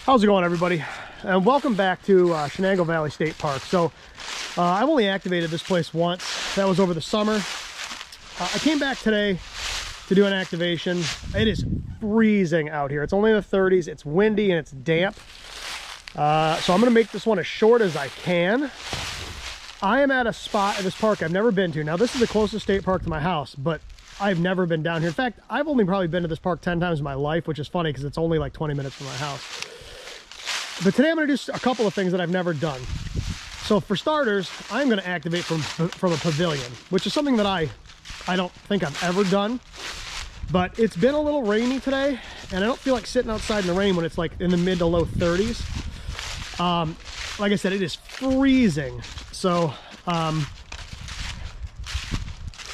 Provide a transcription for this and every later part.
How's it going, everybody? And welcome back to Shenango Valley State Park. So I've only activated this place once. That was over the summer. I came back today to do an activation. It is freezing out here. It's only in the 30s. It's windy and it's damp. So I'm going to make this one as short as I can. I am at a spot in this park I've never been to. Now, this is the closest state park to my house, but I've never been down here. In fact, I've only probably been to this park 10 times in my life, which is funny because it's only like 20 minutes from my house. But today I'm going to do a couple of things that I've never done. So for starters, I'm going to activate from a pavilion, which is something that I don't think I've ever done. But it's been a little rainy today, and I don't feel like sitting outside in the rain when it's like in the mid to low 30s. Like I said, it is freezing. So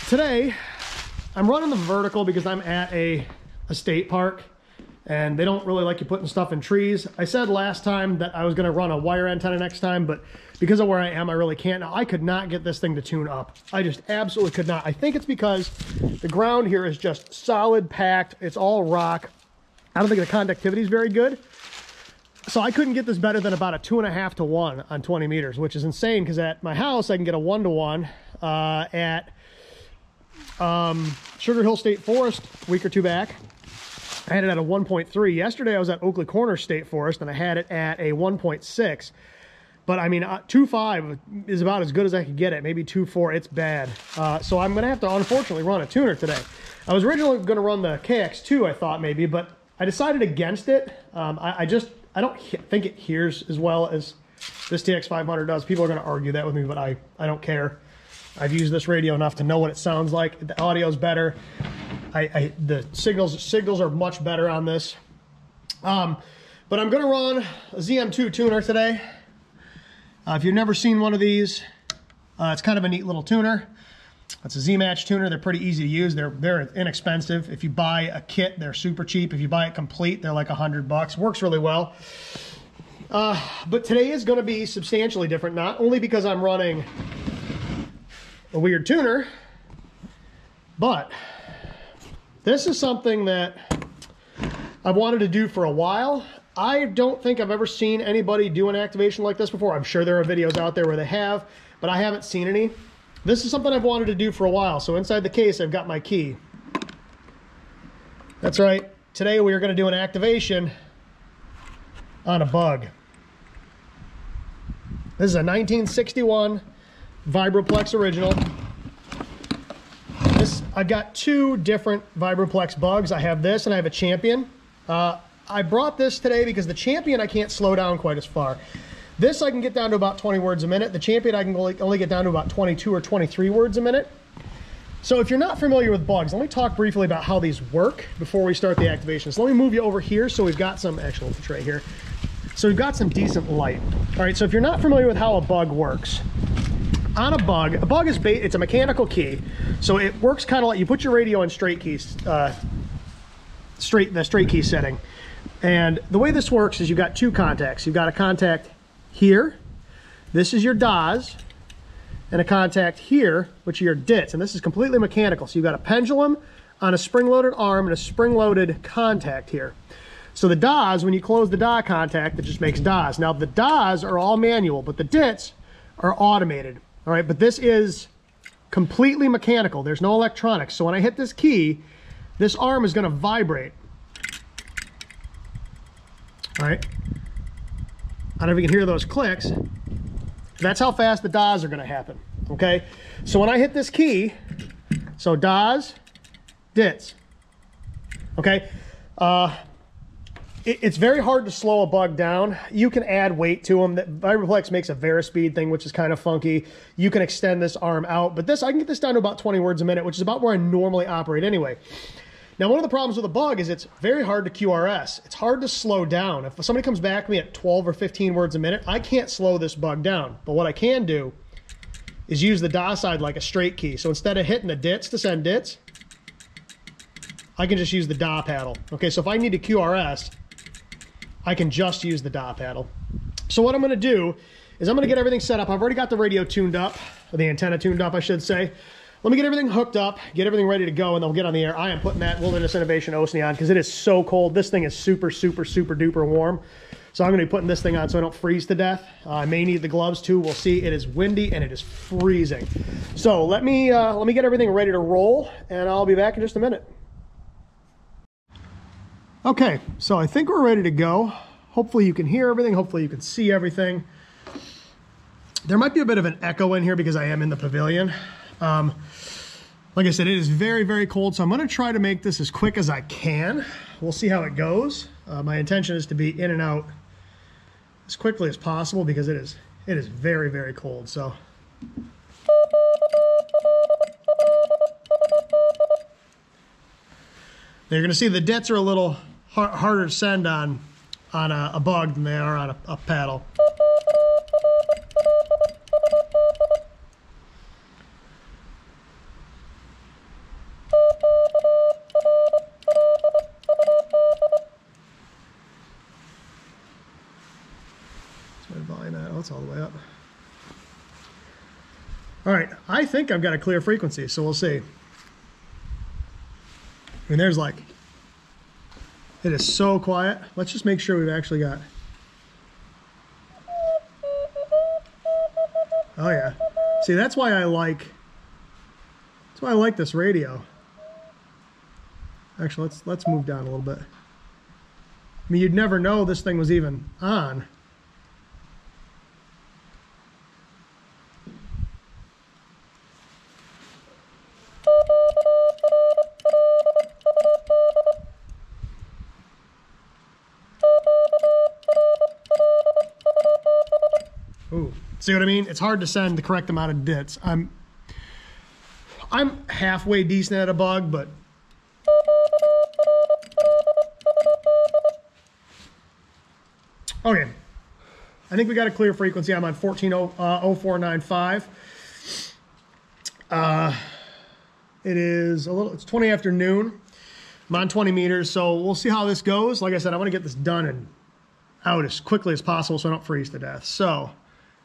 today I'm running the vertical because I'm at a state park. And they don't really like you putting stuff in trees. I said last time that I was going to run a wire antenna next time, but because of where I am, I really can't. Now, I could not get this thing to tune up. I just absolutely could not. I think it's because the ground here is just solid packed. It's all rock. I don't think the conductivity is very good. So I couldn't get this better than about a 2.5 to 1 on 20 meters, which is insane because at my house, I can get a 1 to 1 at Sugar Hill State Forest a week or two back. I had it at a 1.3. Yesterday I was at Oakley Corner State Forest and I had it at a 1.6. But I mean, 2.5 is about as good as I could get it. Maybe 2.4, it's bad. So I'm going to have to unfortunately run a tuner today. I was originally going to run the KX2, I thought maybe, but I decided against it. I don't think it hears as well as this TX500 does. People are going to argue that with me, but I don't care. I've used this radio enough to know what it sounds like. The audio's better. The signals are much better on this. But I'm going to run a ZM2 tuner today. If you've never seen one of these, it's kind of a neat little tuner. It's a Z-Match tuner. They're pretty easy to use. They're inexpensive. If you buy a kit, they're super cheap. If you buy it complete, they're like $100. Works really well. But today is going to be substantially different, not only because I'm running a weird tuner, but this is something that I've wanted to do for a while. I don't think I've ever seen anybody do an activation like this before. I'm sure there are videos out there where they have, but I haven't seen any. This is something I've wanted to do for a while. So inside the case, I've got my key. That's right. Today we are going to do an activation on a bug. This is a 1961 Vibroplex original. I've got two different Vibroplex bugs. I have this and I have a Champion. I brought this today because the Champion I can't slow down quite as far. This I can get down to about 20 words a minute. The Champion I can only get down to about 22 or 23 words a minute. So if you're not familiar with bugs, let me talk briefly about how these work before we start the activation. So let me move you over here so we've got some, actually it's right here. So we've got some decent light. All right, so if you're not familiar with how a bug works, on a bug is it's a mechanical key, so it works kind of like you put your radio in straight keys, the straight key setting. And the way this works is you've got two contacts. You've got a contact here, this is your DAS, and a contact here, which are your DITs, and this is completely mechanical. So you've got a pendulum on a spring-loaded arm and a spring-loaded contact here. So the DAS, when you close the DA contact, it just makes DAS. Now the DAS are all manual, but the DITs are automated. All right, but this is completely mechanical. There's no electronics. So when I hit this key, this arm is going to vibrate. All right. I don't know if you can hear those clicks. That's how fast the DAS are going to happen. Okay. So when I hit this key, so DAS, DITs. Okay. It's very hard to slow a bug down. You can add weight to them. Vibroplex makes a Verispeed thing, which is kind of funky. You can extend this arm out, but I can get this down to about 20 words a minute, which is about where I normally operate anyway. Now, one of the problems with a bug is it's very hard to QRS. It's hard to slow down. If somebody comes back to me at 12 or 15 words a minute, I can't slow this bug down. But what I can do is use the DA side like a straight key. So instead of hitting the DITs to send DITs, I can just use the DA paddle. Okay, so if I need to QRS, I can just use the DA paddle. So what I'm going to do is I'm going to get everything set up. I've already got the radio tuned up, or the antenna tuned up, I should say. Let me get everything hooked up, get everything ready to go, and then we'll get on the air. I am putting that Wilderness Innovation OSNI on because it is so cold. This thing is super, super, super duper warm. So I'm going to be putting this thing on so I don't freeze to death. I may need the gloves too. We'll see. It is windy and it is freezing. So let me get everything ready to roll, and I'll be back in just a minute. Okay, so I think we're ready to go. Hopefully you can hear everything. Hopefully you can see everything. There might be a bit of an echo in here because I am in the pavilion. Like I said, it is very, very cold, so I'm going to try to make this as quick as I can. We'll see how it goes. My intention is to be in and out as quickly as possible because it is very, very cold. So now you're going to see the dits are a little harder to send on a bug than they are on a paddle. It's all the way up. All right, I think I've got a clear frequency, so we'll see. I mean, there's like, it is so quiet. Let's just make sure we've actually got. Oh yeah. See, that's why I like this radio. Actually, let's move down a little bit. I mean, you'd never know this thing was even on. Ooh, see what I mean? It's hard to send the correct amount of dits. I'm halfway decent at a bug, but okay. I think we got a clear frequency. I'm on 140495. It is it's 20 after noon. I'm on 20 meters, so we'll see how this goes. Like I said, I want to get this done and out as quickly as possible so I don't freeze to death. So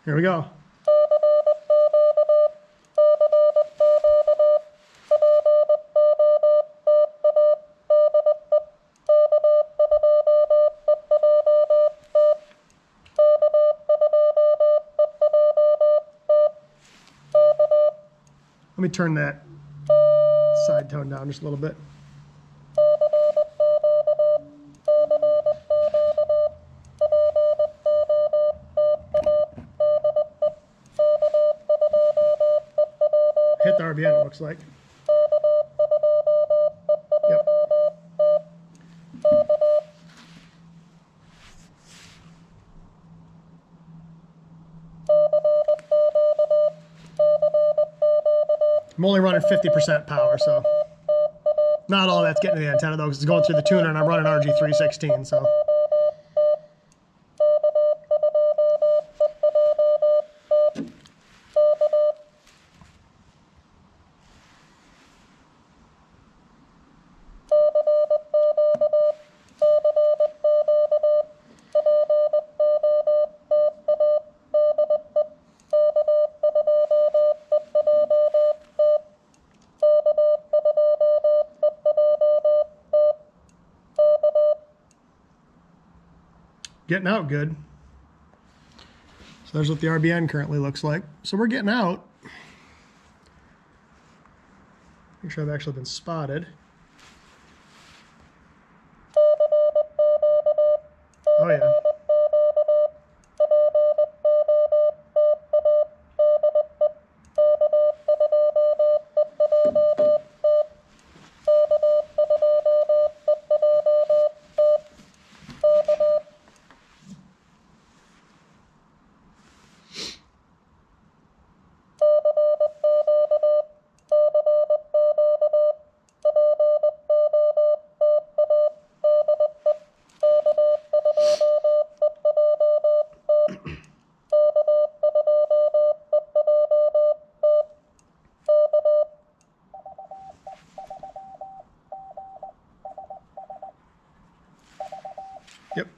here we go. Let me turn that side tone down just a little bit. Hit the RBN, it looks like. Yep. I'm only running 50% power, so not all that's getting to the antenna though, because it's going through the tuner and I'm running RG316, so. Getting out good. So there's what the RBN currently looks like. So we're getting out. Make sure I've actually been spotted. Oh yeah. Yep.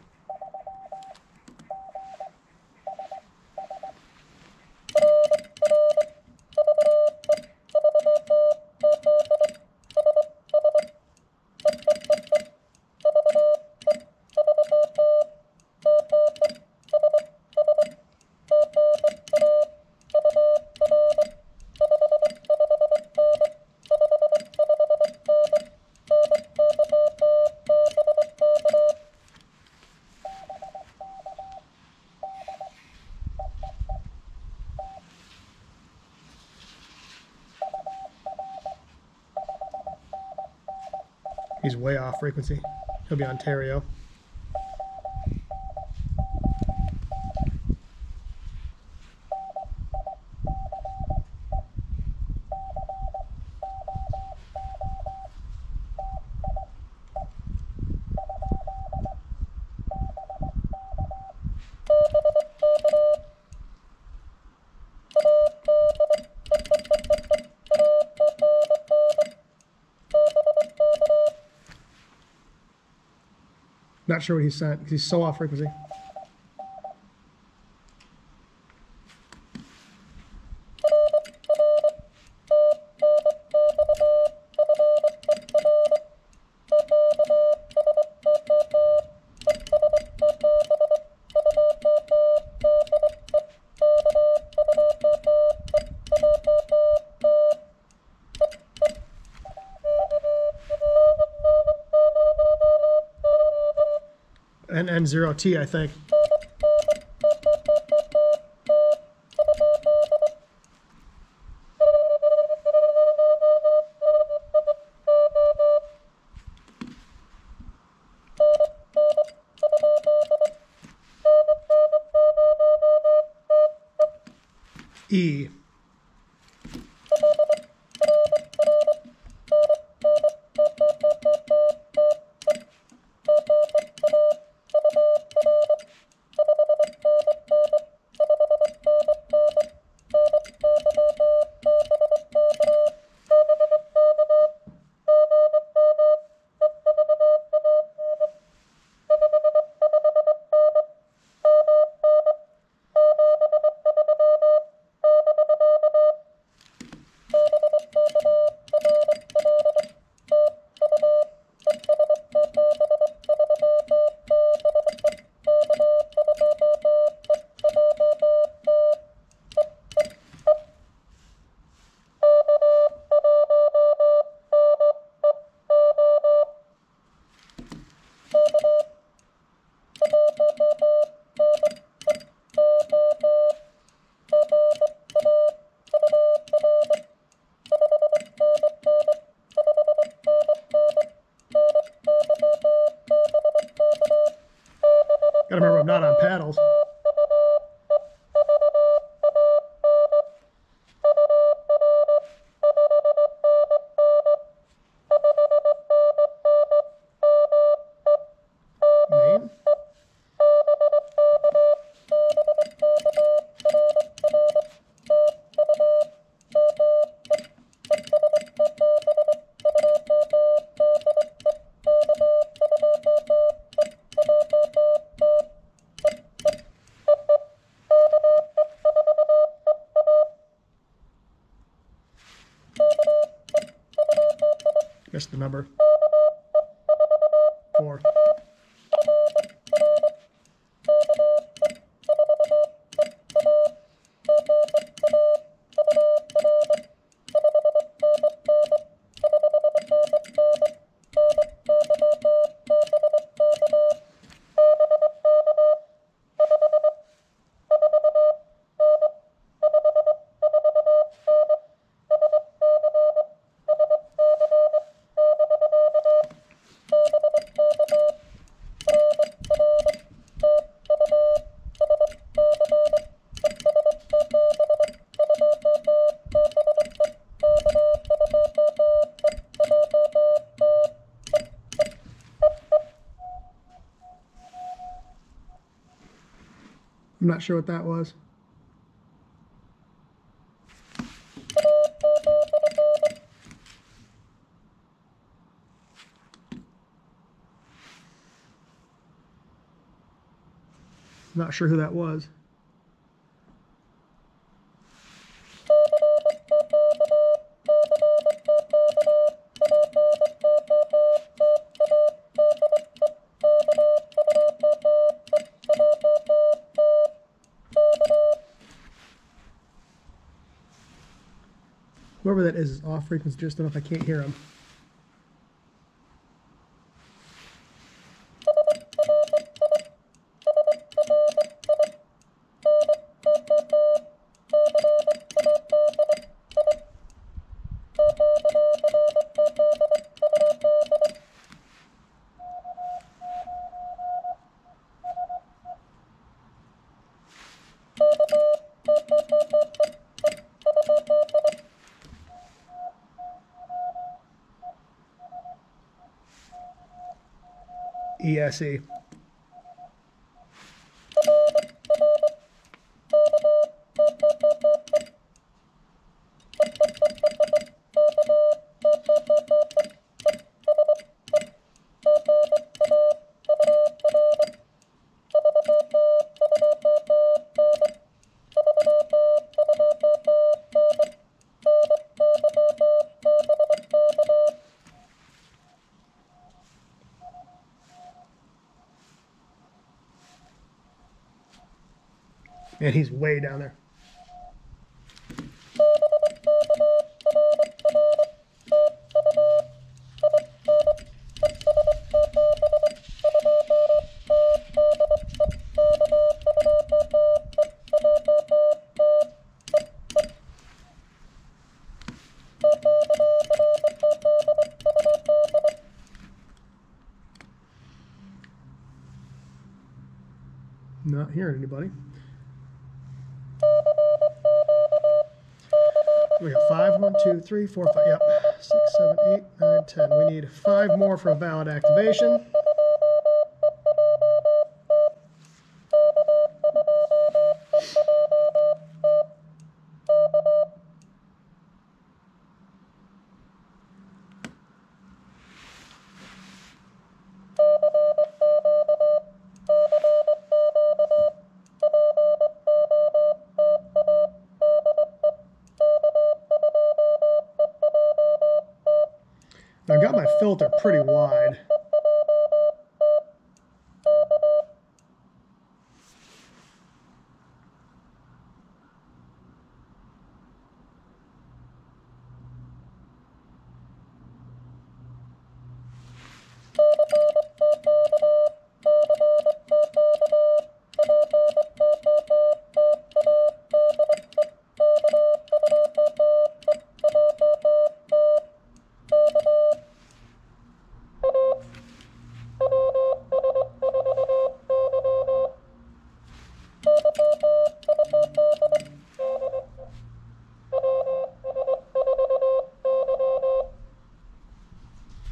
He's way off frequency. He'll be Ontario. Not sure what he sent because he's so off frequency. And N0T, I think. E. Gotta remember I'm not on paddles. Main. Missed the number. 4. I'm not sure what that was. Not sure who that was. Whoever that is off frequency just enough I can't hear him. ESE. And he's way down there. Not hearing anybody. We got 5, 1, 2, 3, 4, 5, yep, 6, 7, 8, 9, 10. We need 5 more for a valid activation. I've got my filter pretty wide.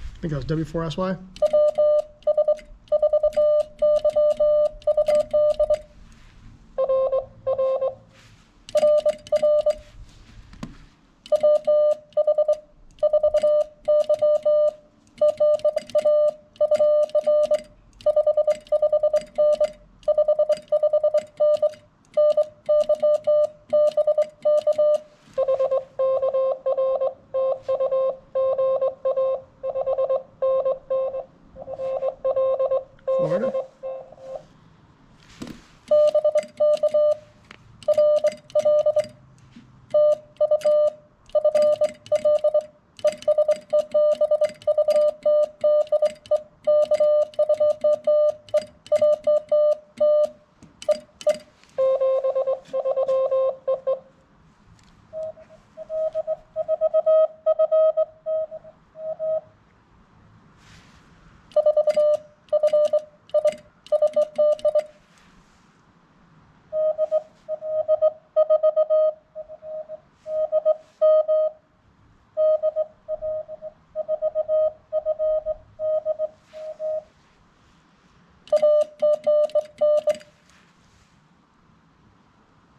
I think that was W4SY. Florida.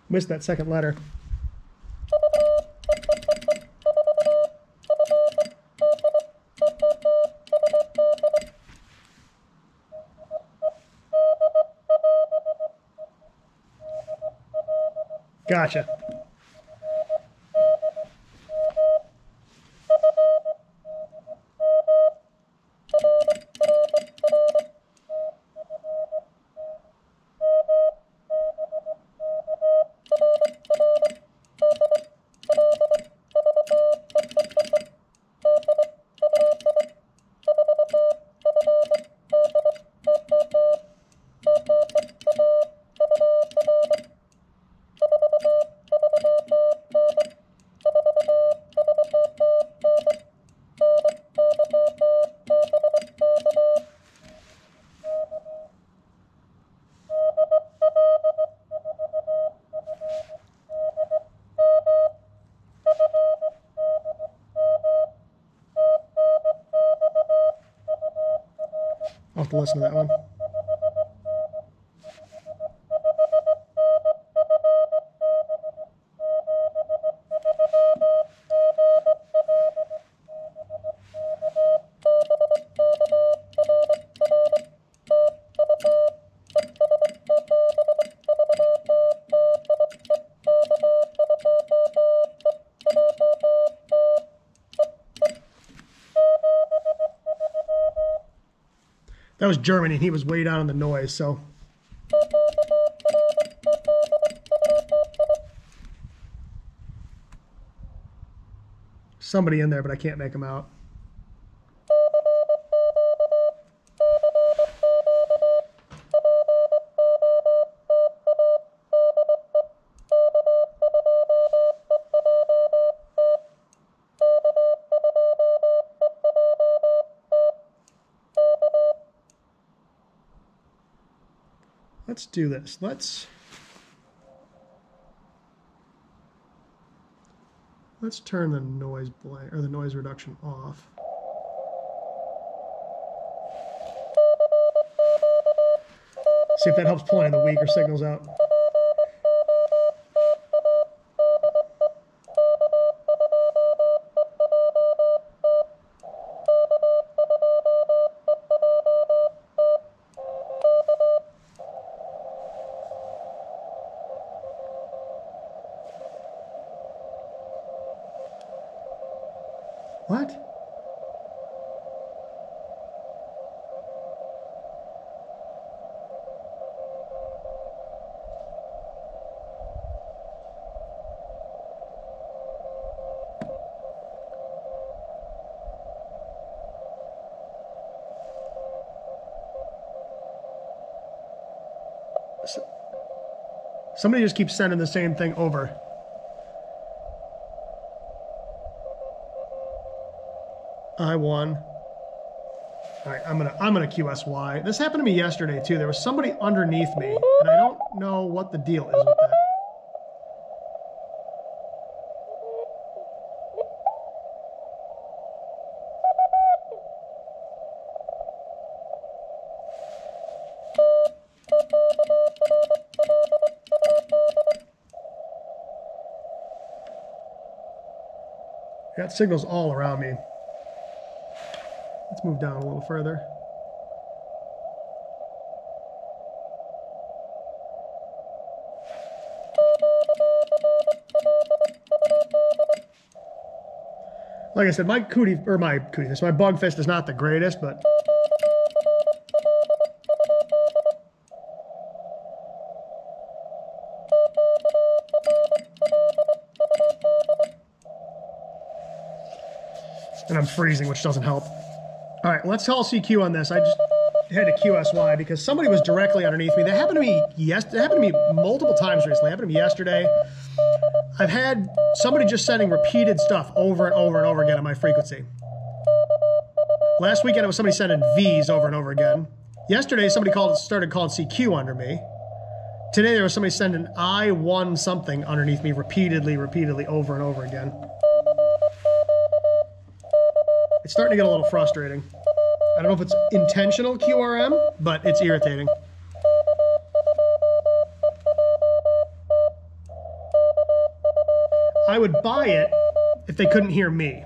Missed that second letter. Gotcha. have to listen to that one. That was Germany, and he was way down on the noise, so. Somebody in there, but I can't make him out. Let's do this. Let's turn the noise blank or the noise reduction off. See if that helps pull any of the weaker signals out. What? Somebody just keeps sending the same thing over. I won. All right, I'm gonna QSY. This happened to me yesterday too. There was somebody underneath me, and I don't know what the deal is with that. I got signals all around me. Let's move down a little further. Like I said, my bug fist is not the greatest, but and I'm freezing, which doesn't help. All right, let's call CQ on this. I just had to QSY because somebody was directly underneath me. That happened to me That happened to me multiple times recently. It happened to me yesterday. I've had somebody just sending repeated stuff over and over and over again on my frequency. Last weekend, it was somebody sending V's over and over again. Yesterday, somebody started calling CQ under me. Today, there was somebody sending I won something underneath me repeatedly, over and over again. It's starting to get a little frustrating. I don't know if it's intentional QRM, but it's irritating. I would buy it if they couldn't hear me.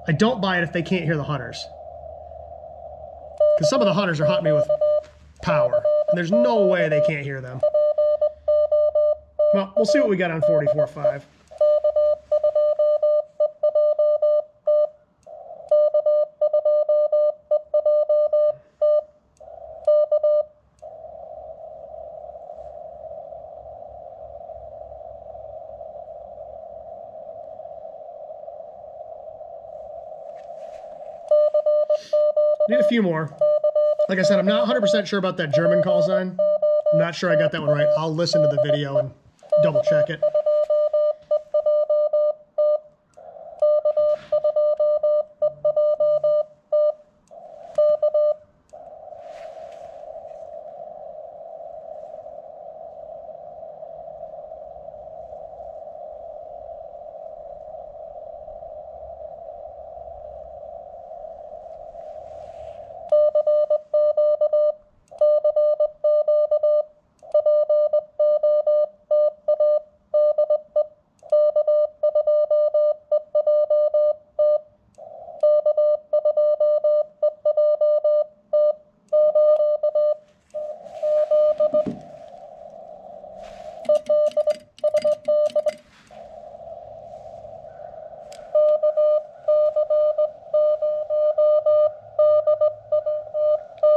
I don't buy it if they can't hear the hunters. Because some of the hunters are hunting me with power, and there's no way they can't hear them. Well, we'll see what we got on 44.5. Need a few more. Like I said, I'm not 100% sure about that German call sign. I'm not sure I got that one right. I'll listen to the video and double check it.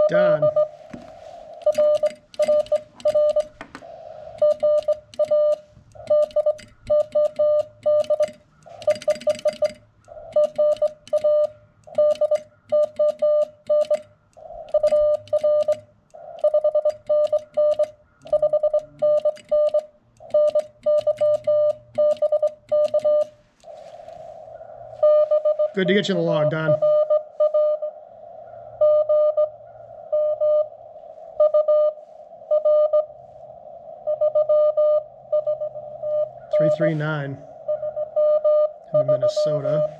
Done. Good to get you in the log, Don. .339 in Minnesota.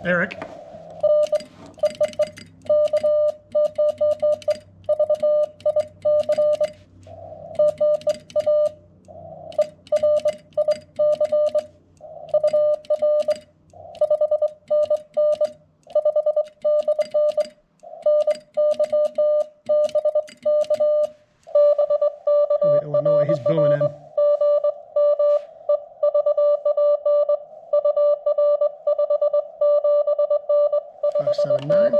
Eric. Illinois, he's booming in. 579.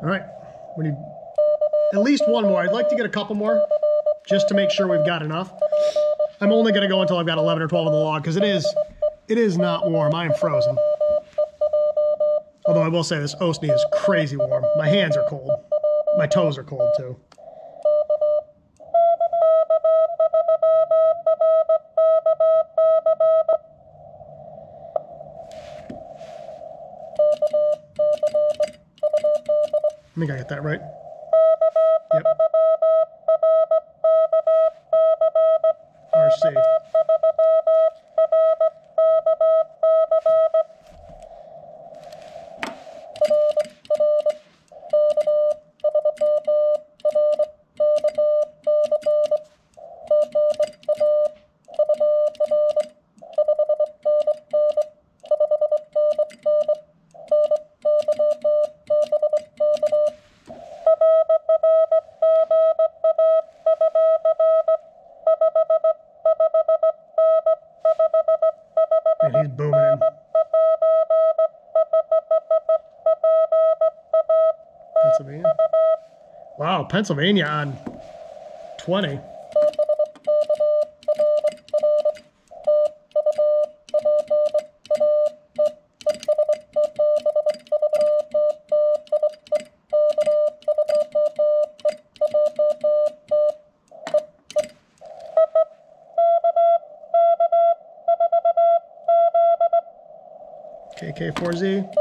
All right, we need at least one more. I'd like to get a couple more just to make sure we've got enough. I'm only gonna go until I've got 11 or 12 on the log because it is not warm. I am frozen. Although I will say this Osney is crazy warm. My hands are cold. My toes are cold too. I think I got that right. Yep. RC. And he's booming in. Pennsylvania. Wow, Pennsylvania on 20. KK4Z.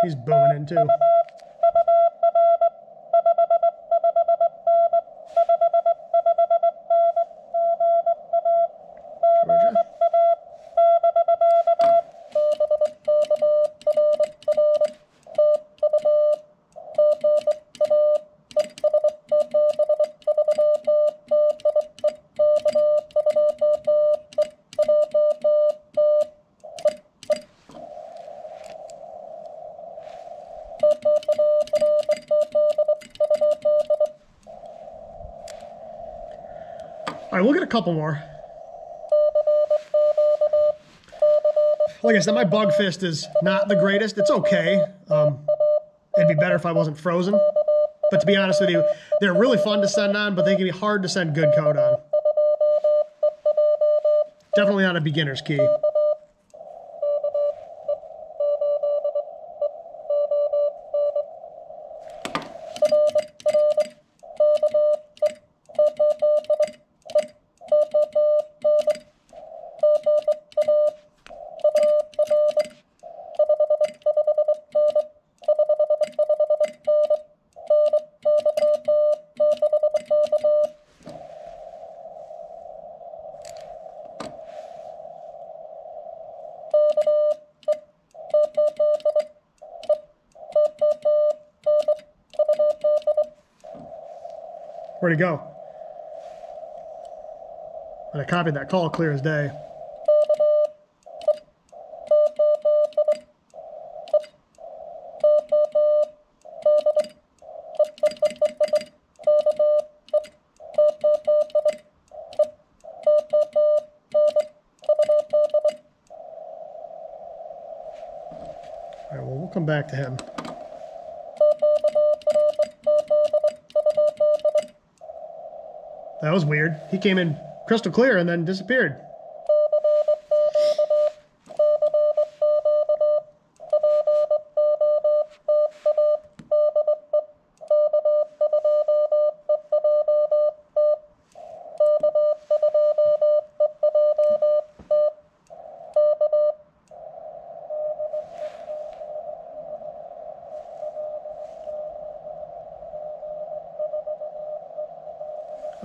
He's booming in too. Georgia. All right, we'll get a couple more. Like I said, my bug fist is not the greatest. It's okay. It'd be better if I wasn't frozen. But But to be honest with you, they're really fun to send on, but they can be hard to send good code on. Definitely not a beginner's key. Where'd he go? And I copied that call clear as day. All right, well, we'll come back to him. That was weird. He came in crystal clear and then disappeared.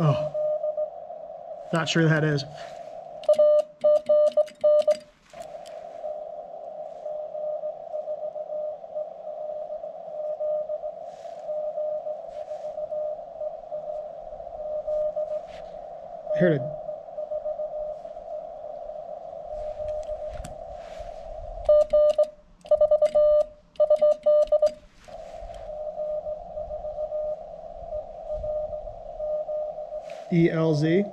Oh, not sure that is. I heard it. ELZ.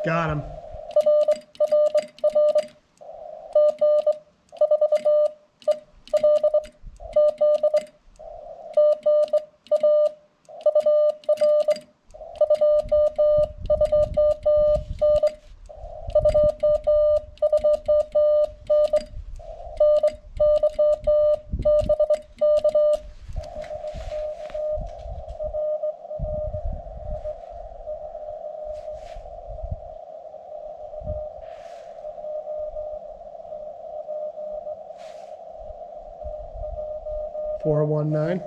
Got him. Four 419.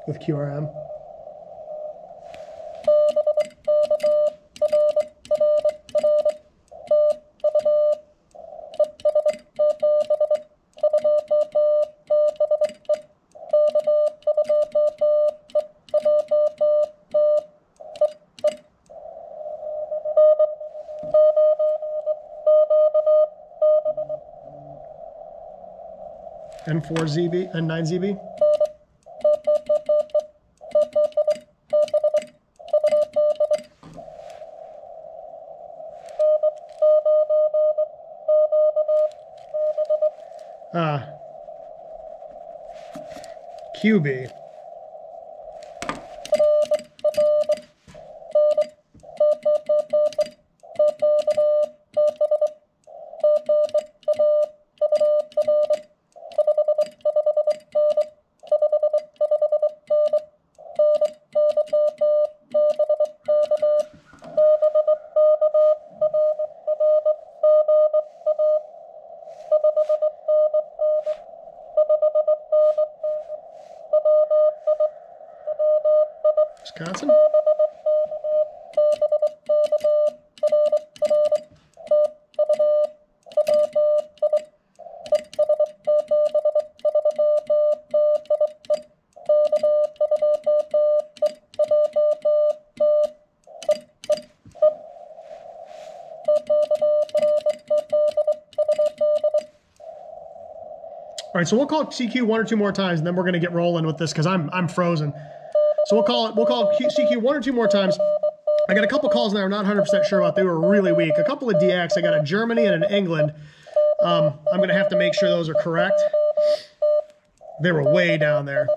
With QRM. N4ZB and 9ZB. QB. Wisconsin? All right, so we'll call CQ one or two more times, and then we're going to get rolling with this because I'm frozen. So we'll call CQ one or two more times, I got a couple calls that I'm not 100% sure about. They were really weak. A couple of DX. I got a Germany and an England. I'm going to have to make sure those are correct. They were way down there.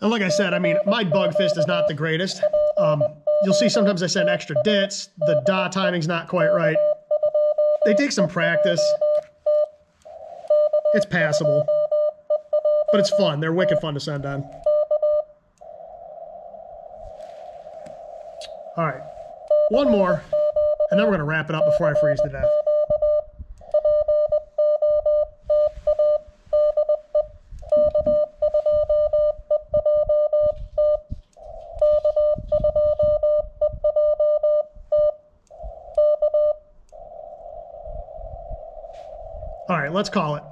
And like I said, I mean, my bug fist is not the greatest. You'll see sometimes I send extra dits. The DA timing's not quite right. They take some practice. It's passable. But it's fun. They're wicked fun to send on. All right. One more, and then we're going to wrap it up before I freeze to death. All right, let's call it.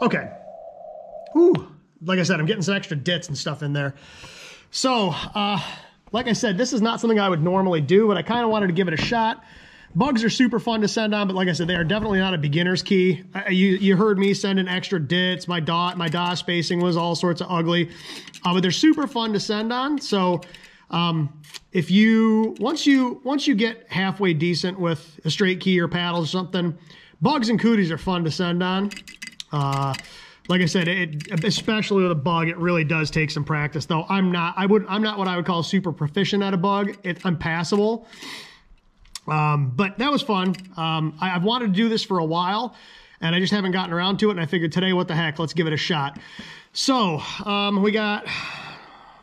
Okay. Ooh, like I said, I'm getting some extra dits and stuff in there. So, like I said, this is not something I would normally do, but I kind of wanted to give it a shot. Bugs are super fun to send on, but like I said, they are definitely not a beginner's key. You heard me sending extra dits. My DA spacing was all sorts of ugly, but they're super fun to send on. So if once you get halfway decent with a straight key or paddle or something, bugs and cooties are fun to send on. Like I said, especially with a bug, it really does take some practice. Though I'm not what I would call super proficient at a bug. I'm passable. But that was fun. I've wanted to do this for a while, and I just haven't gotten around to it. And I figured today, what the heck, let's give it a shot. So we got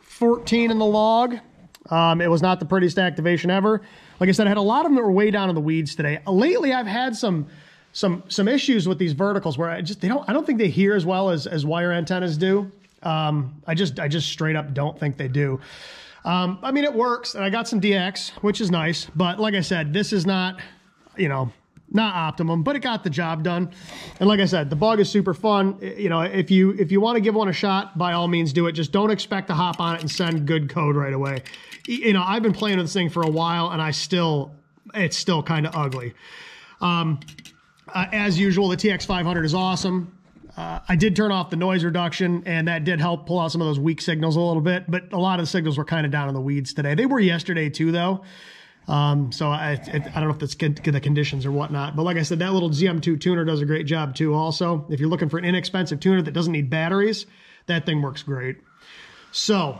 14 in the log. It was not the prettiest activation ever. Like I said, I had a lot of them that were way down in the weeds today. Lately, I've had some issues with these verticals where I don't think they hear as well as wire antennas do. I just straight up don't think they do. I mean, it works, and I got some DX, which is nice, but like I said, this is not, not optimum, but it got the job done. And like I said, the bug is super fun. If you want to give one a shot, by all means do it. Just don't expect to hop on it and send good code right away. I've been playing with this thing for a while, and it's still kind of ugly. As usual, the TX500 is awesome. I did turn off the noise reduction, and that did help pull out some of those weak signals a little bit, but a lot of the signals were kind of down in the weeds today. They were yesterday too, though. So I don't know if that's the conditions or whatnot, but like I said, that little ZM2 tuner does a great job too. Also, if you're looking for an inexpensive tuner that doesn't need batteries, that thing works great. So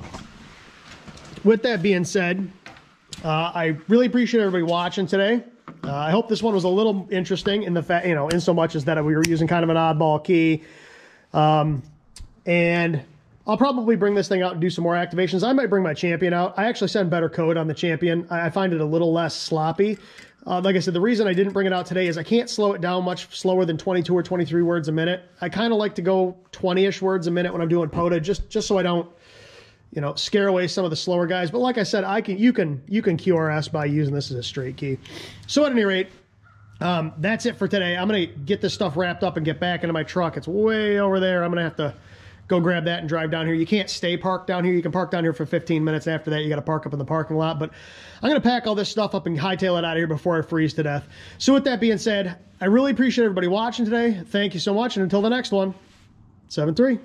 with that being said, I really appreciate everybody watching today. I hope this one was a little interesting in the fact, in so much as that we were using kind of an oddball key. And I'll probably bring this thing out and do some more activations. I might bring my Champion out. I actually send better code on the Champion. I find it a little less sloppy. Like I said, the reason I didn't bring it out today is I can't slow it down much slower than 22 or 23 words a minute. I kind of like to go 20-ish words a minute when I'm doing POTA, just so I don't, scare away some of the slower guys. But like I said, you can QRS by using this as a straight key. So at any rate, that's it for today. I'm going to get this stuff wrapped up and get back into my truck. It's way over there. I'm going to have to go grab that and drive down here. You can't stay parked down here. You can park down here for 15 minutes. After that, you got to park up in the parking lot. But I'm going to pack all this stuff up and hightail it out of here before I freeze to death. So with that being said, I really appreciate everybody watching today. Thank you so much. And until the next one, 7-3.